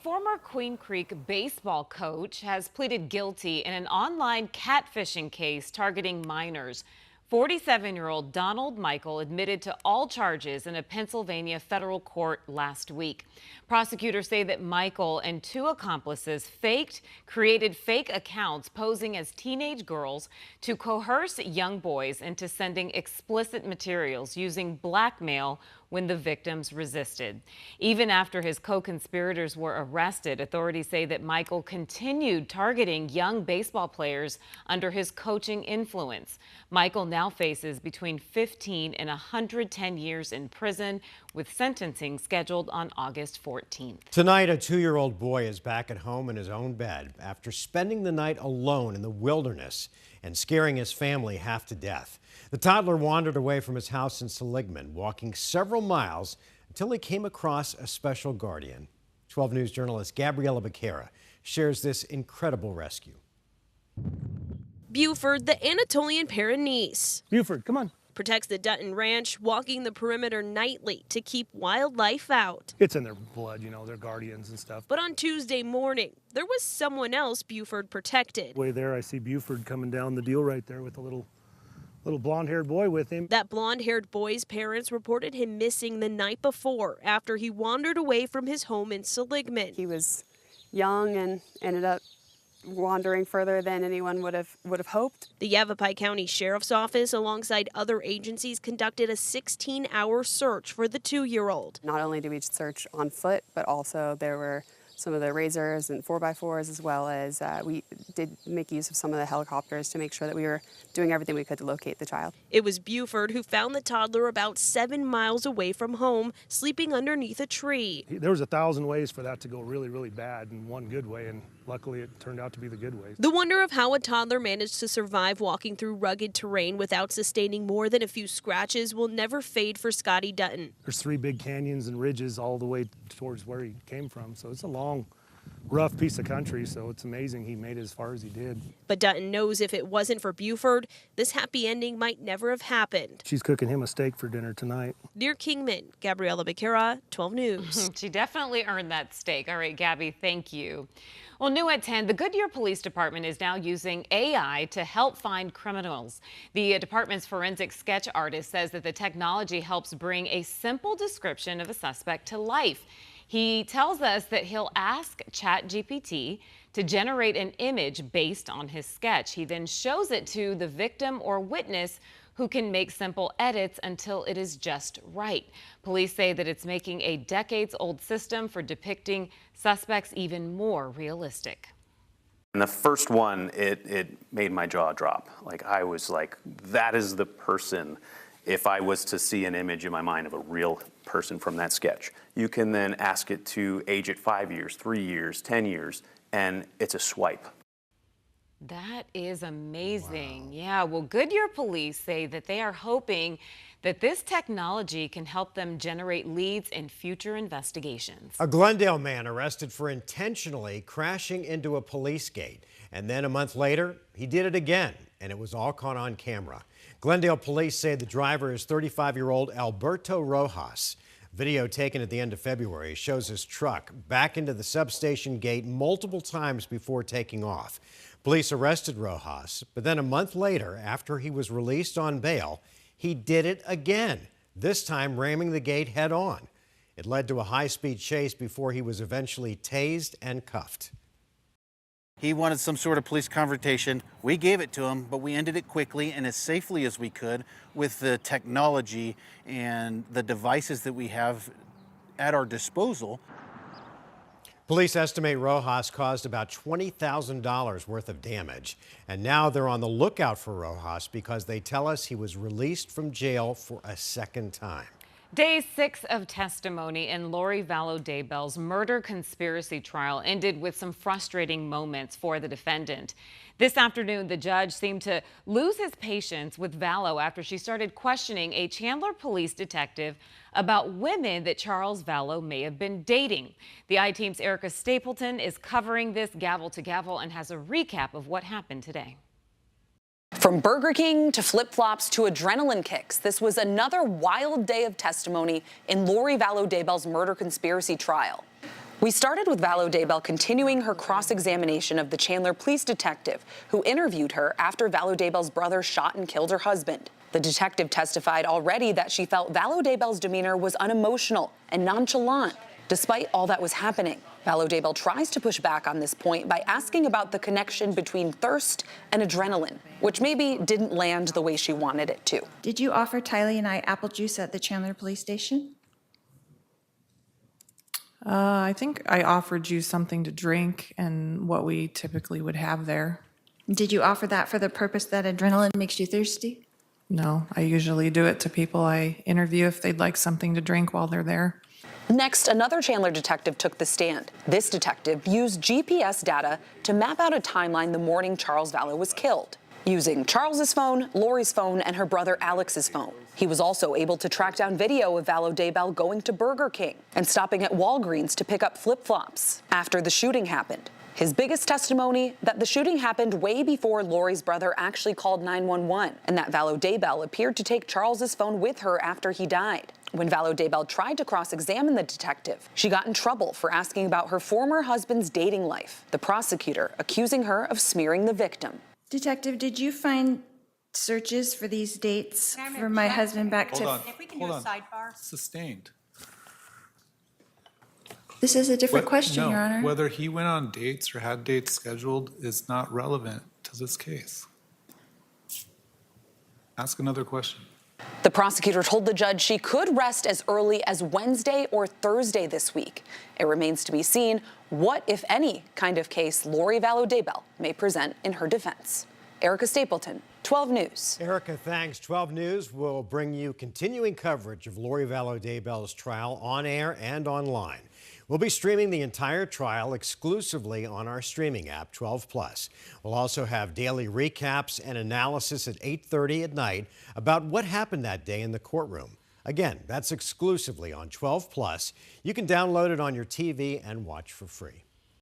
Former Queen Creek baseball coach has pleaded guilty in an online catfishing case targeting minors. 47-year-old Donald Michael admitted to all charges in a Pennsylvania federal court last week. Prosecutors say that Michael and two accomplices created fake accounts posing as teenage girls to coerce young boys into sending explicit materials using blackmail when the victims resisted. Even after his co-conspirators were arrested, authorities say that Michael continued targeting young baseball players under his coaching influence. Michael now faces between 15 and 110 years in prison, with sentencing scheduled on August 14th. Tonight, a 2-year-old boy is back at home in his own bed after spending the night alone in the wilderness and scaring his family half to death. The toddler wandered away from his house in Seligman, walking several miles until he came across a special guardian. 12 News journalist Gabriella Becerra shares this incredible rescue. Buford, the Anatolian Pyrenees. Buford, come on. Protects the Dutton Ranch, walking the perimeter nightly to keep wildlife out. It's in their blood, you know, they're guardians and stuff. But on Tuesday morning, there was someone else Buford protected. Way there, I see Buford coming down the deal right there with a little blonde-haired boy with him. That blonde-haired boy's parents reported him missing the night before after he wandered away from his home in Seligman. He was young and ended up wandering further than anyone would have hoped. The Yavapai County Sheriff's Office, alongside other agencies, conducted a 16-hour search for the 2-year-old. Not only did we search on foot, but also there were some of the razors and 4x4s, as well as we did make use of some of the helicopters to make sure that we were doing everything we could to locate the child. It was Buford who found the toddler about 7 miles away from home, sleeping underneath a tree. There was 1,000 ways for that to go really, really bad and one good way, and luckily it turned out to be the good way. The wonder of how a toddler managed to survive walking through rugged terrain without sustaining more than a few scratches will never fade for Scotty Dutton. There's 3 big canyons and ridges all the way towards where he came from, so it's a long, rough piece of country, so it's amazing he made it as far as he did. But Dutton knows if it wasn't for Buford, this happy ending might never have happened. She's cooking him a steak for dinner tonight. Near Kingman, Gabriella Becerra, 12 News. She definitely earned that steak. All right, Gabby, thank you. Well, new at 10, the Goodyear Police Department is now using AI to help find criminals. The department's forensic sketch artist says that the technology helps bring a simple description of a suspect to life. He tells us that he'll ask ChatGPT to generate an image based on his sketch. He then shows it to the victim or witness, who can make simple edits until it is just right. Police say that it's making a decades-old system for depicting suspects even more realistic. And the first one, it made my jaw drop. Like, I was like, that is the person. If I was to see an image in my mind of a real person from that sketch, you can then ask it to age it 5 years, 3 years, 10 years, and it's a swipe. That is amazing. Wow. Yeah, well, Goodyear police say that they are hoping that this technology can help them generate leads in future investigations. A Glendale man arrested for intentionally crashing into a police gate. And then a month later, he did it again, and it was all caught on camera. Glendale police say the driver is 35-year-old Alberto Rojas. Video taken at the end of February shows his truck back into the substation gate multiple times before taking off. Police arrested Rojas, but then a month later, after he was released on bail, he did it again, this time ramming the gate head on. It led to a high-speed chase before he was eventually tased and cuffed. He wanted some sort of police confrontation. We gave it to him, but we ended it quickly and as safely as we could with the technology and the devices that we have at our disposal. Police estimate Rojas caused about $20,000 worth of damage. And now they're on the lookout for Rojas because they tell us he was released from jail for a second time. Day 6 of testimony in Lori Vallow Daybell's murder conspiracy trial ended with some frustrating moments for the defendant. This afternoon, the judge seemed to lose his patience with Vallow after she started questioning a Chandler police detective about women that Charles Vallow may have been dating. The I-Team's Erica Stapleton is covering this gavel to gavel and has a recap of what happened today. From Burger King to flip-flops to adrenaline kicks, this was another wild day of testimony in Lori Vallow Daybell's murder conspiracy trial. We started with Vallow Daybell continuing her cross-examination of the Chandler police detective who interviewed her after Vallow Daybell's brother shot and killed her husband. The detective testified already that she felt Vallow Daybell's demeanor was unemotional and nonchalant, despite all that was happening. Vallow Daybell tries to push back on this point by asking about the connection between thirst and adrenaline, which maybe didn't land the way she wanted it to. Did you offer Tylee and I apple juice at the Chandler police station? I think I offered you something to drink and what we typically would have there. Did you offer that for the purpose that adrenaline makes you thirsty? No, I usually do it to people I interview if they'd like something to drink while they're there. Next, another Chandler detective took the stand. This detective used GPS data to map out a timeline the morning Charles Vallow was killed, using Charles's phone, Lori's phone, and her brother Alex's phone. He was also able to track down video of Vallow Daybell going to Burger King and stopping at Walgreens to pick up flip-flops after the shooting happened. His biggest testimony, that the shooting happened way before Lori's brother actually called 911, and that Vallow Daybell appeared to take Charles's phone with her after he died. When Vallow Daybell tried to cross-examine the detective, she got in trouble for asking about her former husband's dating life, the prosecutor accusing her of smearing the victim. Detective, did you find searches for these dates for my husband back to... Hold on. If we can do a sidebar. Sustained. This is a different question, no, Your Honor. Whether he went on dates or had dates scheduled is not relevant to this case. Ask another question. The prosecutor told the judge she could rest as early as Wednesday or Thursday this week. It remains to be seen what, if any, kind of case Lori Vallow Daybell may present in her defense. Erica Stapleton, 12 News. Erica, thanks. 12 News will bring you continuing coverage of Lori Vallow Daybell's trial on air and online. We'll be streaming the entire trial exclusively on our streaming app, 12+. We'll also have daily recaps and analysis at 8:30 at night about what happened that day in the courtroom. Again, that's exclusively on 12+. You can download it on your TV and watch for free.